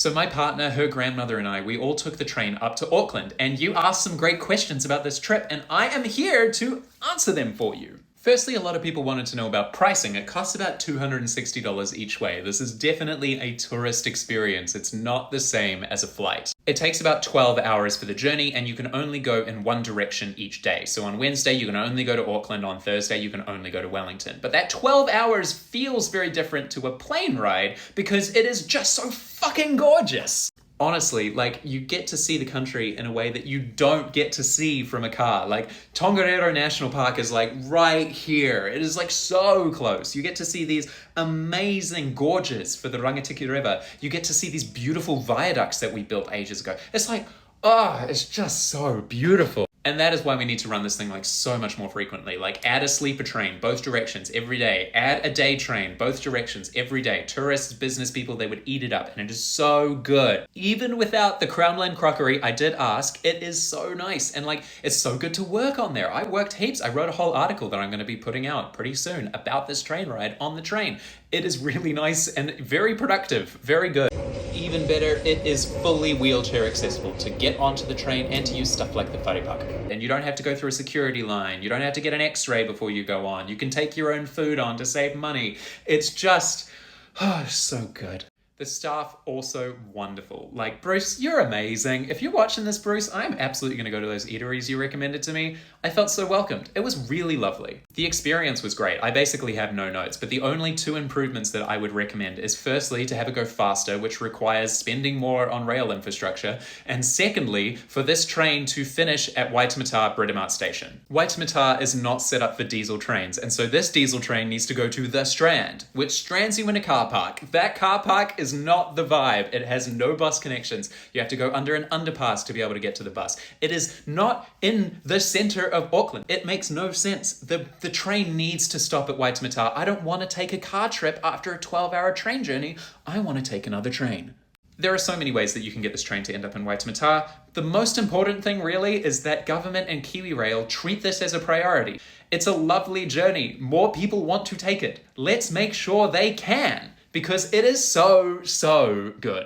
So my partner, her grandmother and I, we all took the train up to Auckland, and you asked some great questions about this trip, and I am here to answer them for you. Firstly, a lot of people wanted to know about pricing. It costs about $260 each way. This is definitely a tourist experience. It's not the same as a flight. It takes about 12 hours for the journey, and you can only go in one direction each day. So on Wednesday, you can only go to Auckland. On Thursday, you can only go to Wellington. But that 12 hours feels very different to a plane ride because it is just so fucking gorgeous. Honestly, like, you get to see the country in a way that you don't get to see from a car. Like, Tongariro National Park is like right here. It is like so close. You get to see these amazing gorges for the Rangitikei River. You get to see these beautiful viaducts that we built ages ago. It's like, it's just so beautiful. And that is why we need to run this thing like so much more frequently. Like, add a sleeper train, both directions, every day. Add a day train, both directions, every day. Tourists, business people, they would eat it up. And it is so good. Even without the Crownland crockery, I did ask, it is so nice. And like, it's so good to work on there. I worked heaps. I wrote a whole article that I'm going to be putting out pretty soon about this train ride on the train. It is really nice and very productive, very good. Even better, it is fully wheelchair accessible to get onto the train and to use stuff like the wharepaku. And you don't have to go through a security line. You don't have to get an x-ray before you go on. You can take your own food on to save money. It's just, so good. The staff also wonderful. Like, Bruce, you're amazing. If you're watching this, Bruce, I'm absolutely going to go to those eateries you recommended to me. I felt so welcomed. It was really lovely. The experience was great. I basically have no notes, but the only two improvements that I would recommend is firstly to have it go faster, which requires spending more on rail infrastructure, and secondly, for this train to finish at Waitemata Britomart Station. Waitemata is not set up for diesel trains, and so this diesel train needs to go to the Strand, which strands you in a car park. That car park is not the vibe. It has no bus connections. You have to go under an underpass to be able to get to the bus. It is not in the center of Auckland. It makes no sense. The train needs to stop at Waitemata. I don't want to take a car trip after a 12-hour train journey. I want to take another train. There are so many ways that you can get this train to end up in Waitemata. The most important thing really is that government and Kiwi Rail treat this as a priority. It's a lovely journey. More people want to take it. Let's make sure they can, because it is so, so good.